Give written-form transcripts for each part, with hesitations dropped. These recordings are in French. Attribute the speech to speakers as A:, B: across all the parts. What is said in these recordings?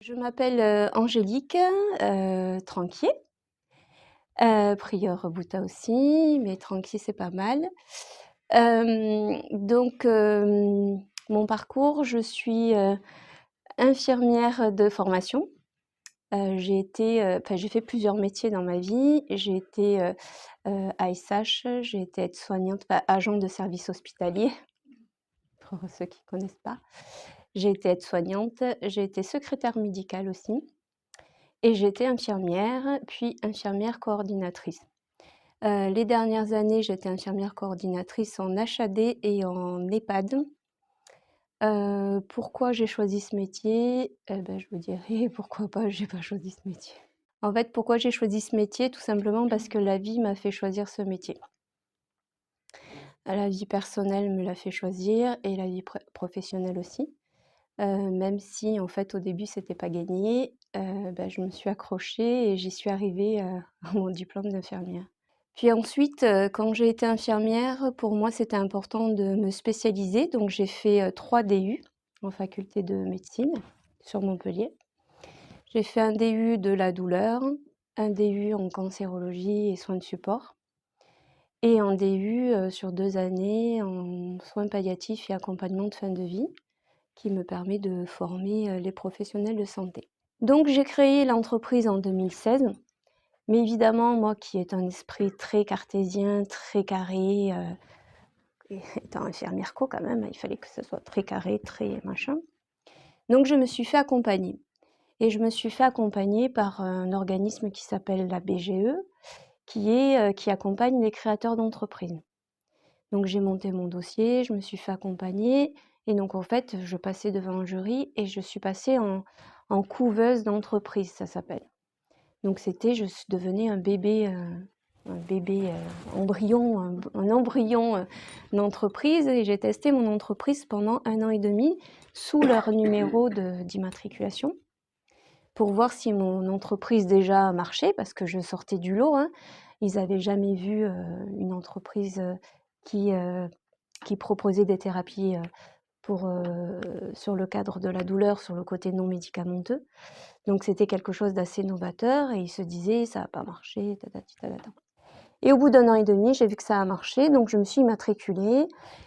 A: Je m'appelle, Angélique, Tranquier, Prieur Bouta aussi, mais Tranquier, c'est pas mal. Mon parcours, je suis, infirmière de formation. J'ai fait plusieurs métiers dans ma vie. J'ai été, ASH, j'ai été aide-soignante, agent de service hospitalier, pour ceux qui connaissent pas. J'ai été aide-soignante, j'ai été secrétaire médicale aussi. Et j'étais infirmière, puis infirmière coordinatrice. Les dernières années, j'étais infirmière coordinatrice en HAD et en EHPAD. Pourquoi j'ai choisi ce métier? Je vous dirai pourquoi j'ai pas choisi ce métier. En fait, pourquoi j'ai choisi ce métier? Tout simplement parce que la vie m'a fait choisir ce métier. La vie personnelle me l'a fait choisir et la vie professionnelle aussi. Même si en fait au début c'était pas gagné, je me suis accrochée et j'y suis arrivée, à mon diplôme d'infirmière. Puis ensuite, quand j'ai été infirmière, pour moi c'était important de me spécialiser, donc j'ai fait, 3 DU en faculté de médecine sur Montpellier. J'ai fait un DU de la douleur, un DU en cancérologie et soins de support et un DU, sur 2 années en soins palliatifs et accompagnement de fin de vie, qui me permet de former, les professionnels de santé. Donc j'ai créé l'entreprise en 2016, mais évidemment, moi qui ai un esprit très cartésien, très carré, et étant infirmière co quand même, il fallait que ce soit très carré, très machin. Donc je me suis fait accompagner et je me suis fait accompagner par un organisme qui s'appelle la BGE, qui accompagne les créateurs d'entreprises. Donc j'ai monté mon dossier, je me suis fait accompagner et donc en fait, je passais devant un jury et je suis passée en couveuse d'entreprise, ça s'appelle. Donc je devenais un bébé, embryon, un embryon, d'entreprise et j'ai testé mon entreprise pendant 1 an et demi sous leur numéro d'immatriculation pour voir si mon entreprise déjà marchait parce que je sortais du lot, hein. Ils avaient jamais vu, une entreprise, qui, proposait des thérapies, sur le cadre de la douleur, sur le côté non médicamenteux. Donc c'était quelque chose d'assez novateur et ils se disaient: «Ça va pas marcher, tatati tatata». Et au bout d'1 an et demi, j'ai vu que ça a marché, donc je me suis immatriculée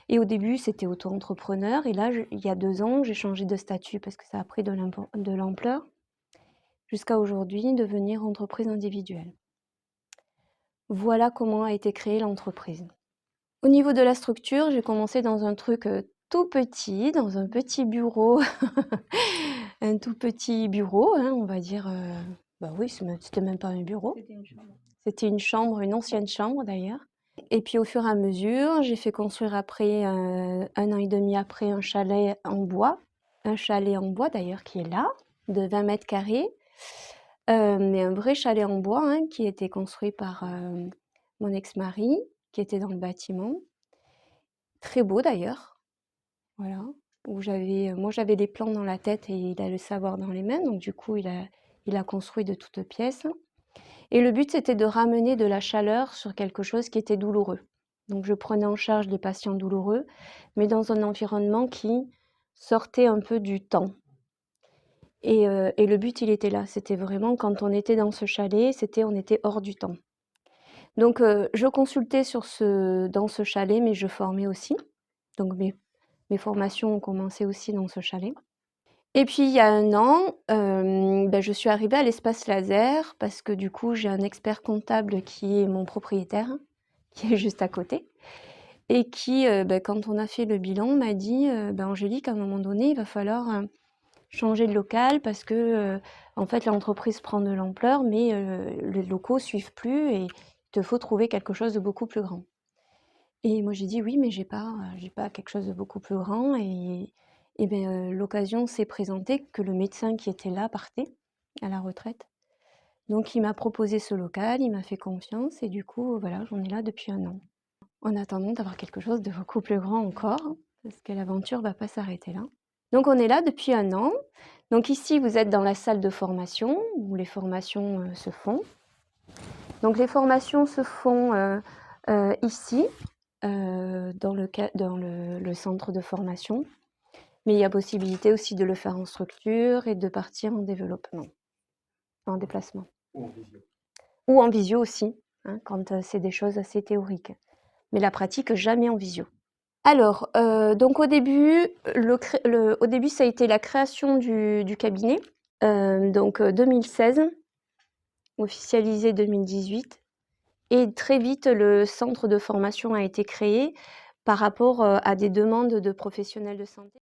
A: et au début, c'était auto-entrepreneur et là, il y a 2 ans, j'ai changé de statut parce que ça a pris de l'ampleur, jusqu'à aujourd'hui devenir entreprise individuelle. Voilà comment a été créée l'entreprise. Au niveau de la structure, j'ai commencé dans un truc, tout petit, dans un petit bureau, un tout petit bureau, hein, on va dire, oui, c'était même pas un bureau. C'était une chambre, une ancienne chambre d'ailleurs. Et puis au fur et à mesure, j'ai fait construire après, 1 an et demi après, un chalet en bois d'ailleurs qui est là, de 20 m², mais un vrai chalet en bois, hein, qui a été construit par, mon ex-mari, qui était dans le bâtiment. Très beau d'ailleurs, voilà, où moi j'avais des plans dans la tête et il a le savoir dans les mains, donc du coup il a construit de toutes pièces. Et le but c'était de ramener de la chaleur sur quelque chose qui était douloureux. Donc je prenais en charge les patients douloureux, mais dans un environnement qui sortait un peu du temps. Et le but il était là, c'était vraiment quand on était dans ce chalet, on était hors du temps. Donc je consultais dans ce chalet, mais je formais aussi. Donc mes formations ont commencé aussi dans ce chalet. Et puis il y a 1 an, je suis arrivée à l'espace laser parce que du coup, j'ai un expert comptable qui est mon propriétaire, qui est juste à côté et qui, quand on a fait le bilan, m'a dit: Angélique, à un moment donné, il va falloir, changer de local parce que, en fait, l'entreprise prend de l'ampleur, mais les locaux suivent plus et il te faut trouver quelque chose de beaucoup plus grand». Et moi j'ai dit: «Oui, mais j'ai pas quelque chose de beaucoup plus grand» l'occasion s'est présentée que le médecin qui était là partait à la retraite. Donc il m'a proposé ce local, il m'a fait confiance et du coup, voilà, j'en ai là depuis 1 an. En attendant d'avoir quelque chose de beaucoup plus grand encore, parce que l'aventure va pas s'arrêter là. Donc on est là depuis 1 an. Donc ici, vous êtes dans la salle de formation où les formations, se font. Donc les formations se font, ici, dans le centre de formation. Mais il y a possibilité aussi de le faire en structure et de partir en développement, en déplacement.
B: Ou en visio.
A: Ou en visio aussi, hein, quand c'est des choses assez théoriques. Mais la pratique, jamais en visio. Alors, donc au début, ça a été la création du cabinet, donc 2016, officialisé 2018. Et très vite, le centre de formation a été créé par rapport à des demandes de professionnels de santé.